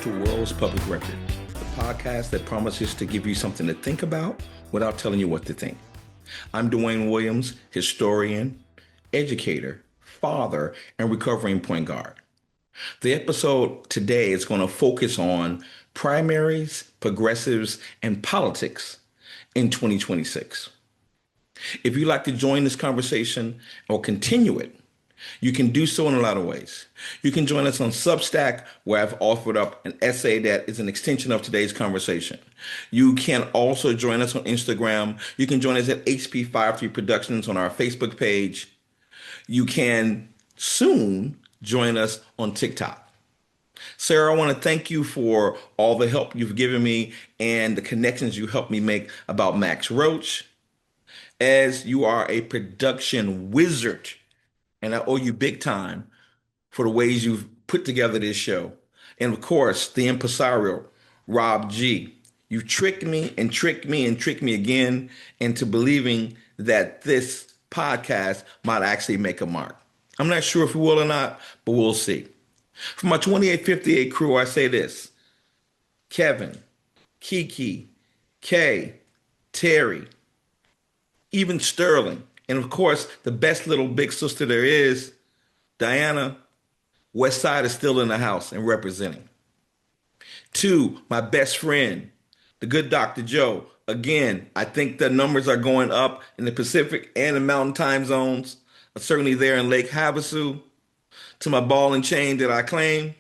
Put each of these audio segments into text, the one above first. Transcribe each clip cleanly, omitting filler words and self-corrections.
to World's Public Record, the podcast that promises to give you something to think about without telling you what to think. I'm Dwayne Williams, historian, educator, father, and recovering point guard. The episode today is going to focus on primaries, progressives, and politics in 2026. If you'd like to join this conversation or continue it, you can do so in a lot of ways. You can join us on Substack, where I've offered up an essay that is an extension of today's conversation. You can also join us on Instagram. You can join us at HP53 Productions on our Facebook page. You can soon join us on TikTok. Sarah, I want to thank you for all the help you've given me and the connections you helped me make about Max Roach, as you are a production wizard, and I owe you big time for the ways you've put together this show. And of course, the impresario, Rob G. You tricked me and tricked me and tricked me again into believing that this podcast might actually make a mark. I'm not sure if we will or not, but we'll see. For my 2858 crew, I say this: Kevin, Kiki, Kay, Terry, even Sterling, and of course, the best little big sister there is, Diana. West Side is still in the house and representing. 2, my best friend, the good Dr. Joe. Again, I think the numbers are going up in the Pacific and the Mountain time zones, certainly there in Lake Havasu. To my ball and chain that I claim.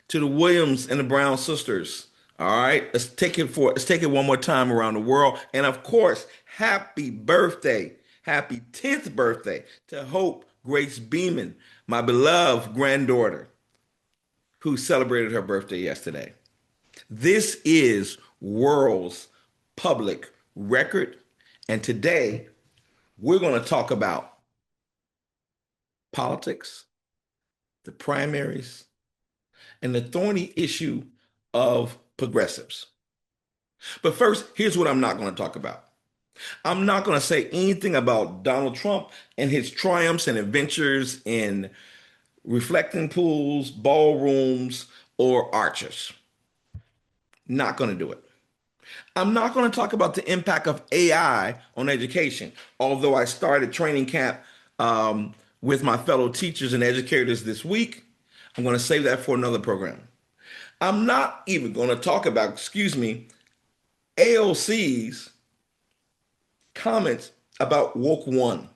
To the Williams and the Brown sisters. All right, let's take it one more time around the world. And of course, happy birthday, happy 10th birthday to Hope Grace Beeman, my beloved granddaughter, who celebrated her birthday yesterday. This is World's Public Record, and today we're going to talk about politics, the primaries, and the thorny issue of progressives. But first, here's what I'm not going to talk about. I'm not going to say anything about Donald Trump and his triumphs and adventures in reflecting pools, ballrooms, or arches. Not going to do it. I'm not going to talk about the impact of AI on education, although I started training camp with my fellow teachers and educators this week. I'm going to save that for another program. I'm not even going to talk about, AOC's comments about woke one.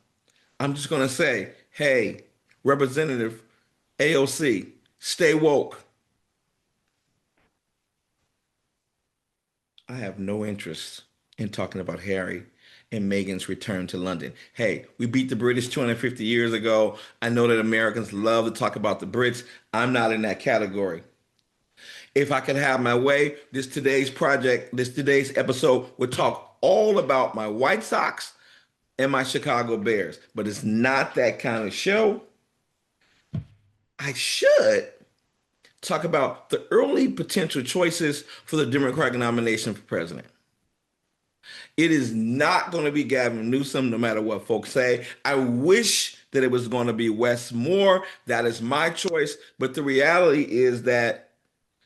I'm just going to say, hey, Representative AOC, stay woke. I have no interest in talking about Harry and Meghan's return to London. Hey, we beat the British 250 years ago. I know that Americans love to talk about the Brits. I'm not in that category. If I could have my way, today's episode would talk all about my White Sox and my Chicago Bears, but it's not that kind of show. I should talk about the early potential choices for the Democratic nomination for president. It is not going to be Gavin Newsom, no matter what folks say. I wish that it was going to be Wes Moore. That is my choice. But the reality is that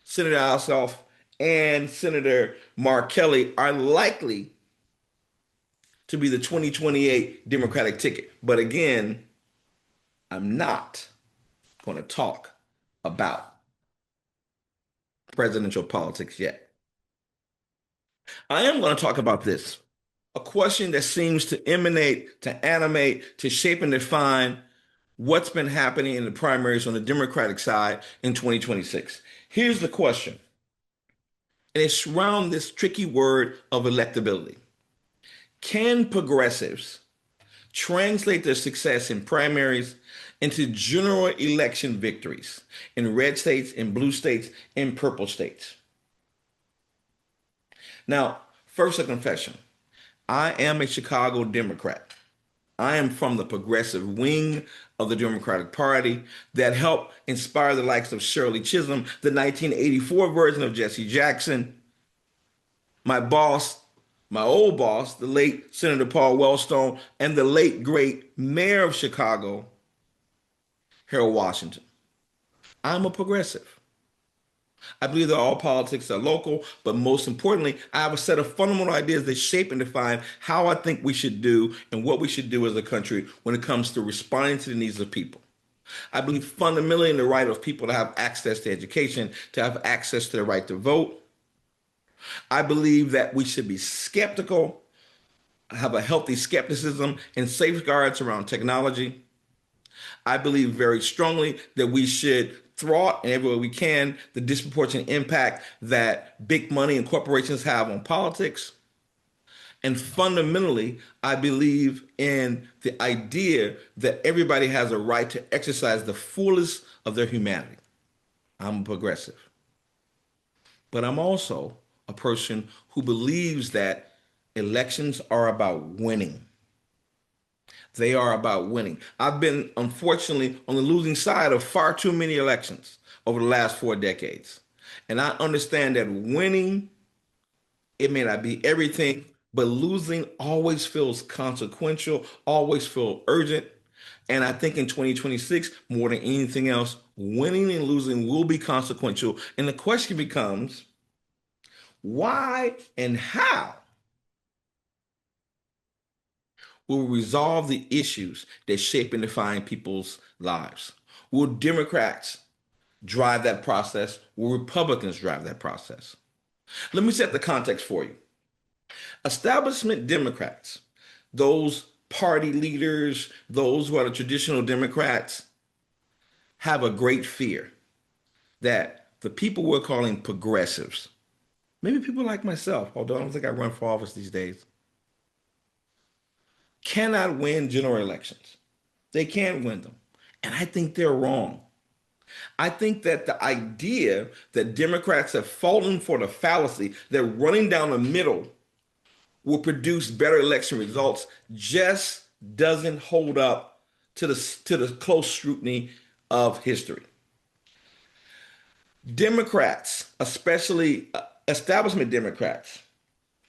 Senator Ossoff and Senator Mark Kelly are likely to be the 2028 Democratic ticket. But again, I'm not going to talk about presidential politics yet. I am going to talk about this, a question that seems to emanate, to animate, to shape and define what's been happening in the primaries on the Democratic side in 2026. Here's the question, and it's around this tricky word of electability. Can progressives translate their success in primaries into general election victories in red states, in blue states, in purple states? Now, first a confession. I am a Chicago Democrat. I am from the progressive wing of the Democratic Party that helped inspire the likes of Shirley Chisholm, the 1984 version of Jesse Jackson, my boss, my old boss, the late Senator Paul Wellstone, and the late great mayor of Chicago, Harold Washington. I'm a progressive. I believe that all politics are local, but most importantly, I have a set of fundamental ideas that shape and define how I think we should do and what we should do as a country when it comes to responding to the needs of people. I believe fundamentally in the right of people to have access to education, to have access to the right to vote. I believe that we should be skeptical, have a healthy skepticism and safeguards around technology. I believe very strongly that we should thwart in every way we can the disproportionate impact that big money and corporations have on politics. And fundamentally, I believe in the idea that everybody has a right to exercise the fullest of their humanity. I'm a progressive, but I'm also a person who believes that elections are about winning. They are about winning. I've been, unfortunately, on the losing side of far too many elections over the last 4 decades. And I understand that winning, it may not be everything, but losing always feels consequential, always feel urgent. And I think in 2026, more than anything else, winning and losing will be consequential. And the question becomes, why and how will resolve the issues that shape and define people's lives? Will Democrats drive that process? Will Republicans drive that process? Let me set the context for you. Establishment Democrats, those party leaders, those who are the traditional Democrats, have a great fear that the people we're calling progressives, maybe people like myself, although I don't think I run for office these days, cannot win general elections. They can't win them. And I think they're wrong. I think that the idea that Democrats have fallen for the fallacy that running down the middle will produce better election results just doesn't hold up to the close scrutiny of history. Democrats, especially establishment Democrats,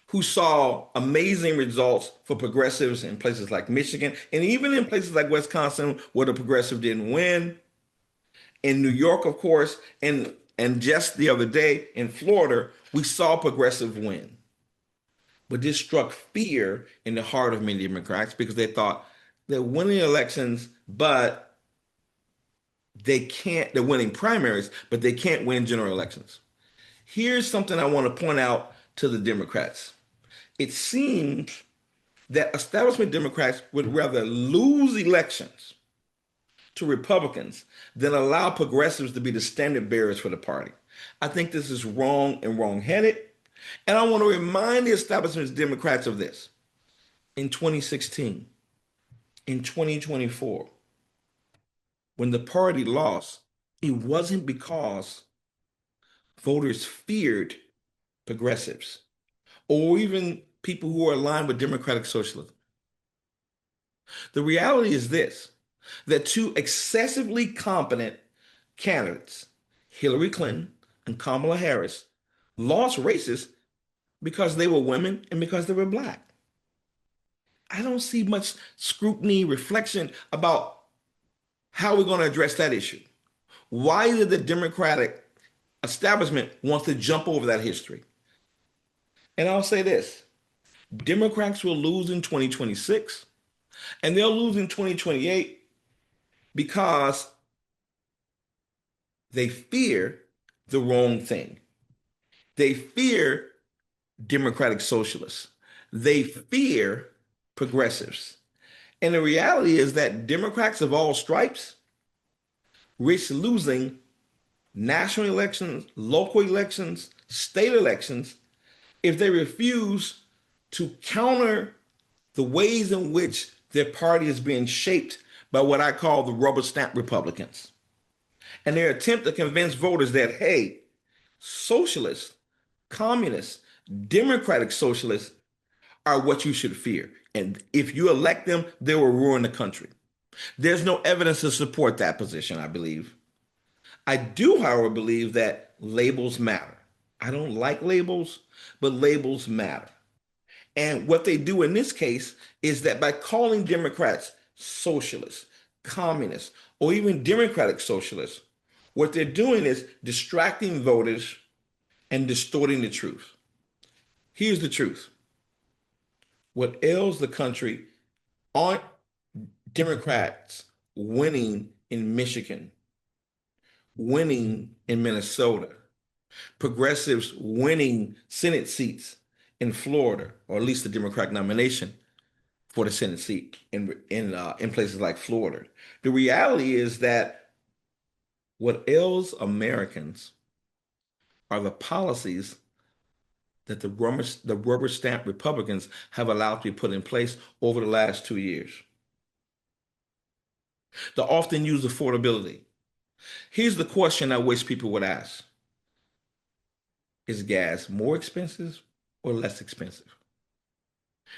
who saw amazing results for progressives in places like Michigan and even in places like Wisconsin where the progressive didn't win, in New York, of course, and just the other day in Florida, we saw progressive win. But this struck fear in the heart of many Democrats because they thought they're winning elections, but they're winning primaries, but they can't win general elections. Here's something I want to point out to the Democrats. It seems that establishment Democrats would rather lose elections to Republicans than allow progressives to be the standard bearers for the party. I think this is wrong and wrong-headed. And I want to remind the establishment Democrats of this. In 2016, in 2024, when the party lost, it wasn't because voters feared progressives or even people who are aligned with democratic socialism. The reality is this, that two excessively competent candidates, Hillary Clinton and Kamala Harris, lost races because they were women and because they were black. I don't see much scrutiny, reflection about how we're going to address that issue. Why did the Democratic establishment want to jump over that history? And I'll say this, Democrats will lose in 2026 and they'll lose in 2028 because they fear the wrong thing. They fear democratic socialists. They fear progressives. And the reality is that Democrats of all stripes risk losing national elections, local elections, state elections if they refuse to counter the ways in which their party is being shaped by what I call the rubber stamp Republicans. And their attempt to convince voters that, hey, socialists, communists, democratic socialists are what you should fear. And if you elect them, they will ruin the country. There's no evidence to support that position, I believe. I do, however, believe that labels matter. I don't like labels, but labels matter. And what they do in this case is that by calling Democrats socialists, communists, or even democratic socialists, What they're doing is distracting voters and distorting the truth. Here's the truth. What ails the country aren't Democrats winning in Michigan, winning in Minnesota, progressives winning Senate seats in Florida, or at least the Democratic nomination for the Senate seat in places like Florida. The reality is that what ails Americans are the policies that the rubber stamp Republicans have allowed to be put in place over the last 2 years. The often used affordability. Here's the question I wish people would ask. Is gas more expensive or less expensive?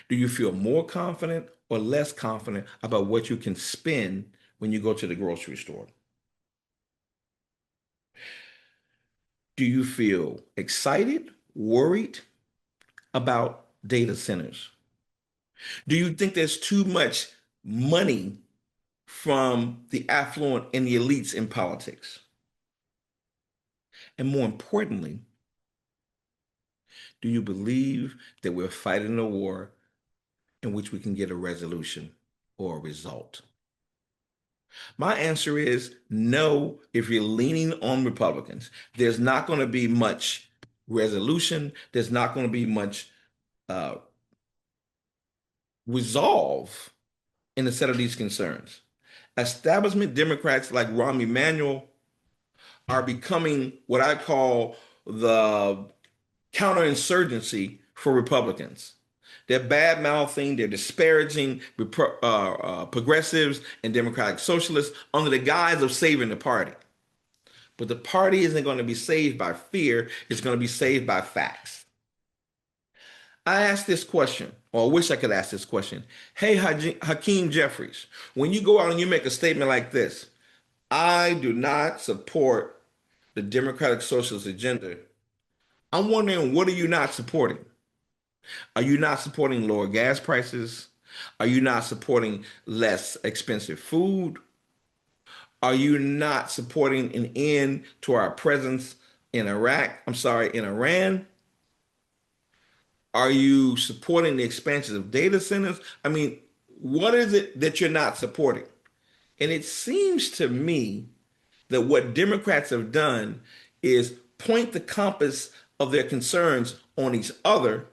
Do you feel more confident or less confident about what you can spend when you go to the grocery store? Do you feel excited, worried about data centers? Do you think there's too much money from the affluent and the elites in politics? And more importantly, do you believe that we're fighting a war in which we can get a resolution or a result? My answer is no. If you're leaning on Republicans, there's not going to be much resolution. There's not going to be much uh, resolve in a set of these concerns. Establishment Democrats like Rahm Emanuel are becoming what I call the counterinsurgency for Republicans. They're bad mouthing, they're disparaging progressives and democratic socialists under the guise of saving the party. But the party isn't going to be saved by fear, it's going to be saved by facts. I asked this question, or I wish I could ask this question. Hey, Hakeem Jeffries, when you go out and you make a statement like this, I do not support the Democratic Socialist agenda. I'm wondering, what are you not supporting? Are you not supporting lower gas prices? Are you not supporting less expensive food? Are you not supporting an end to our presence in in Iran? Are you supporting the expansion of data centers? I mean, what is it that you're not supporting? And it seems to me that what Democrats have done is point the compass of their concerns on each other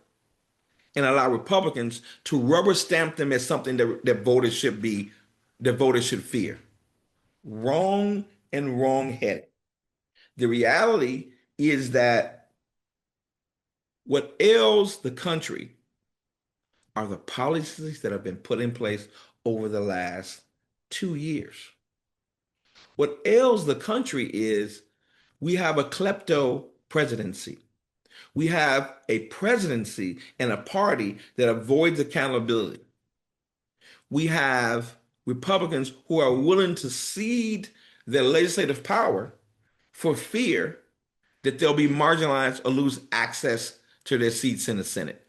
and allow Republicans to rubber stamp them as something that voters should fear. Wrong and wrong-headed. The reality is that what ails the country are the policies that have been put in place over the last 2 years. What ails the country is we have a klepto presidency. We have a presidency and a party that avoids accountability. We have Republicans who are willing to cede their legislative power for fear that they'll be marginalized or lose access to their seats in the Senate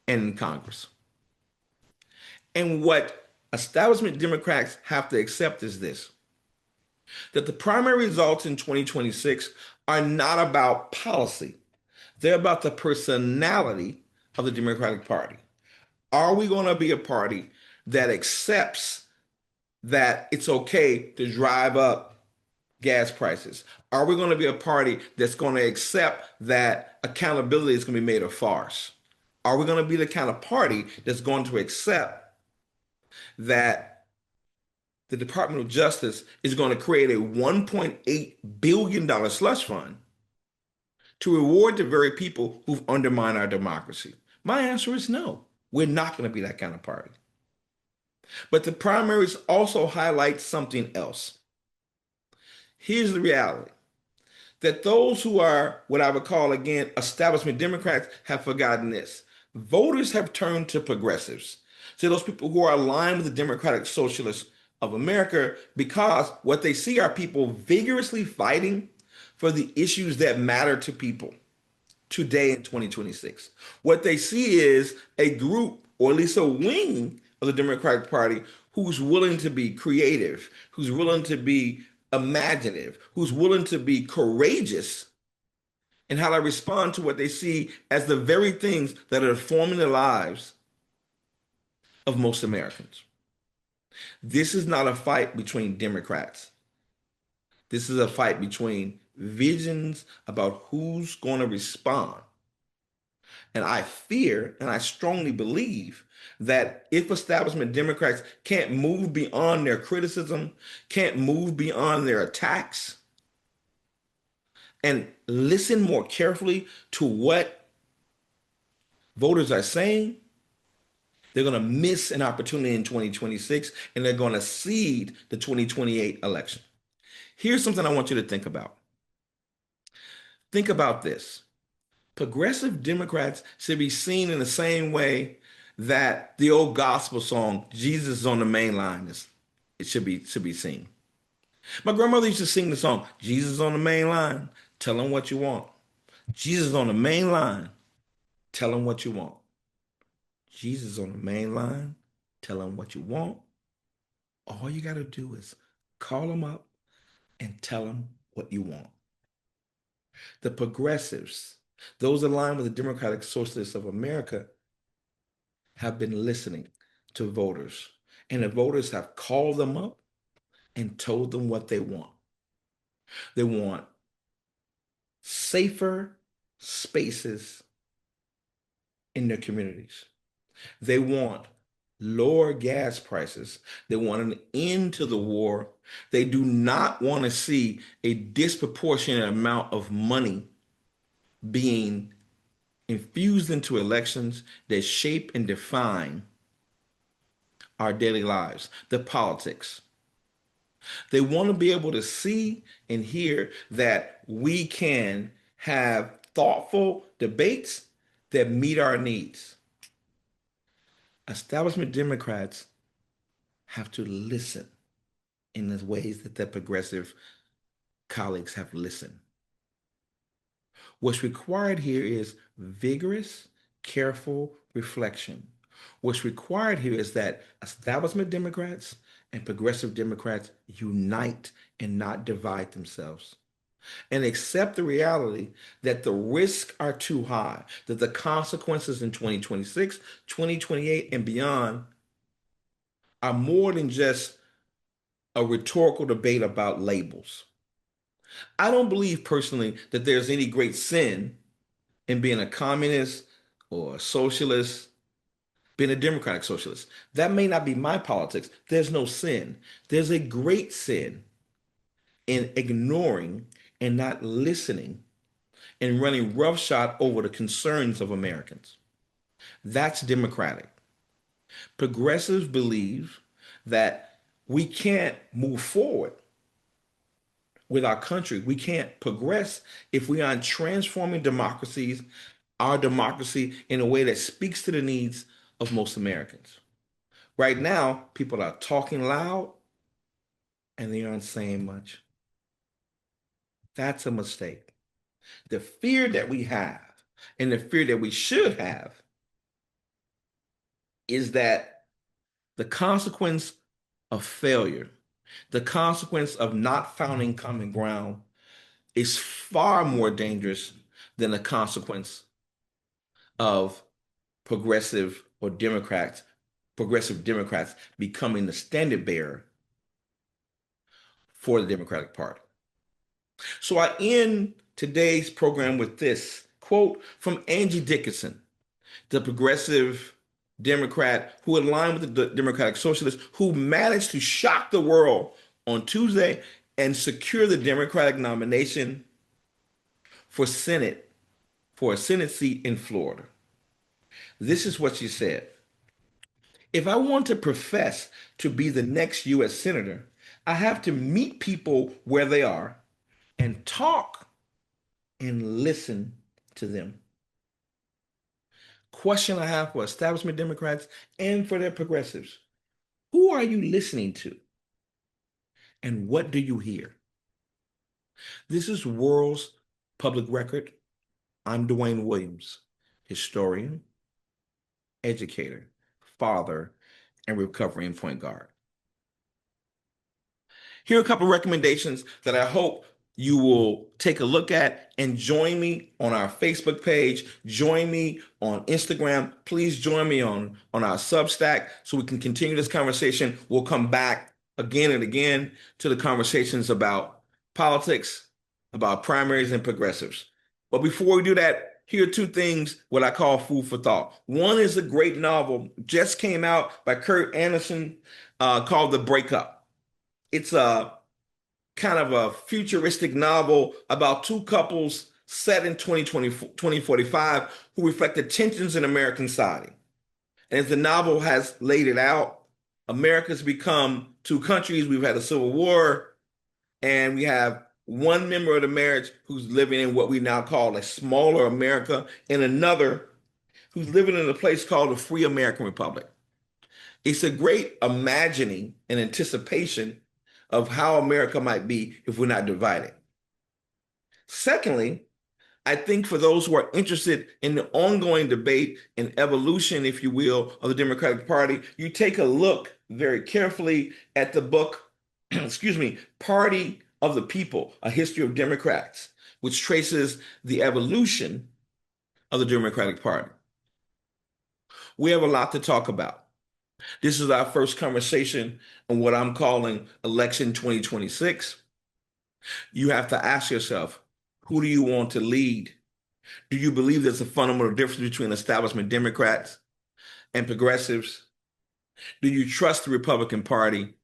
and in Congress. And what establishment Democrats have to accept is this, that the primary results in 2026 are not about policy. They're about the personality of the Democratic Party. Are we going to be a party that accepts that it's okay to drive up gas prices? Are we going to be a party that's going to accept that accountability is going to be made a farce? Are we going to be the kind of party that's going to accept that the Department of Justice is going to create a $1.8 billion slush fund to reward the very people who've undermined our democracy? My answer is no. We're not going to be that kind of party. But the primaries also highlight something else. Here's the reality, that those who are what I would call, again, establishment Democrats have forgotten this. Voters have turned to progressives, to those people who are aligned with the Democratic Socialists of America, because what they see are people vigorously fighting for the issues that matter to people today in 2026. What they see is a group, or at least a wing of the Democratic Party, who's willing to be creative, who's willing to be imaginative, who's willing to be courageous in how they respond to what they see as the very things that are forming the lives of most Americans. This is not a fight between Democrats. This is a fight between visions about who's going to respond. And I fear and I strongly believe that if establishment Democrats can't move beyond their criticism, can't move beyond their attacks, and listen more carefully to what voters are saying, they're going to miss an opportunity in 2026 and they're going to cede the 2028 election. Here's something I want you to think about. Think about this. Progressive Democrats should be seen in the same way that the old gospel song Jesus is on the main line is. It should be seen. My grandmother used to sing the song Jesus on the main line, tell him what you want. Jesus on the main line, tell him what you want. Jesus on the main line, tell him what you want. All you got to do is call him up and tell him what you want. The progressives, those aligned with the Democratic Socialists of America, have been listening to voters, and the voters have called them up and told them what they want. They want safer spaces in their communities. They want lower gas prices. They want an end to the war. They do not want to see a disproportionate amount of money being infused into elections that shape and define our daily lives, the politics. They want to be able to see and hear that we can have thoughtful debates that meet our needs. Establishment Democrats have to listen in the ways that their progressive colleagues have listened. What's required here is vigorous, careful reflection. What's required here is that establishment Democrats and progressive Democrats unite and not divide themselves and accept the reality that the risks are too high, that the consequences in 2026, 2028, and beyond are more than just a rhetorical debate about labels. I don't believe personally that there's any great sin in being a communist or a socialist, being a democratic socialist. That may not be my politics. There's no sin. There's a great sin in ignoring and not listening and running roughshod over the concerns of Americans. That's democratic. Progressives believe that we can't move forward with our country. We can't progress if we aren't transforming our democracy in a way that speaks to the needs of most Americans. Right now, people are talking loud and they aren't saying much. That's a mistake. The fear that we have and the fear that we should have is that the consequence of failure, the consequence of not finding common ground is far more dangerous than the consequence of progressive Democrats becoming the standard bearer for the Democratic Party. So I end today's program with this quote from Angie Dickinson, the progressive Democrat who aligned with the Democratic Socialists, who managed to shock the world on Tuesday and secure the Democratic nomination for Senate, for a Senate seat in Florida. This is what she said. If I want to profess to be the next U.S. Senator, I have to meet people where they are and talk and listen to them. Question I have for establishment Democrats and for their progressives. Who are you listening to? And what do you hear? This is World's Public Record. I'm Dwayne Williams, historian, educator, father, and recovering point guard. Here are a couple of recommendations that I hope you will take a look at, and join me on our Facebook page. Join me on Instagram. Please join me on our Substack so we can continue this conversation. We'll come back again and again to the conversations about politics, about primaries and progressives. But before we do that, here are two things what I call food for thought. One is a great novel, just came out by Kurt Anderson, called The Breakup. It's a kind of a futuristic novel about two couples set in 2045 who reflect the tensions in American society. And as the novel has laid it out, America's become two countries. We've had a civil war, and we have one member of the marriage who's living in what we now call a smaller America, and another who's living in a place called the Free American Republic. It's a great imagining and anticipation of how America might be if we're not divided. Secondly, I think for those who are interested in the ongoing debate and evolution, if you will, of the Democratic Party, you take a look very carefully at the book, excuse me, Party of the People, A History of Democrats, which traces the evolution of the Democratic Party. We have a lot to talk about. This is our first conversation on what I'm calling Election 2026. You have to ask yourself, who do you want to lead? Do you believe there's a fundamental difference between establishment Democrats and progressives? Do you trust the Republican Party?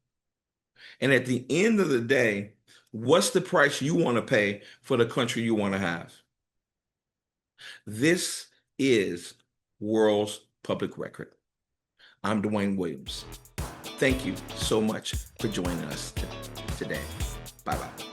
And at the end of the day, what's the price you want to pay for the country you want to have? This is World's Public Record. I'm Dwayne Williams. Thank you so much for joining us today. Bye-bye.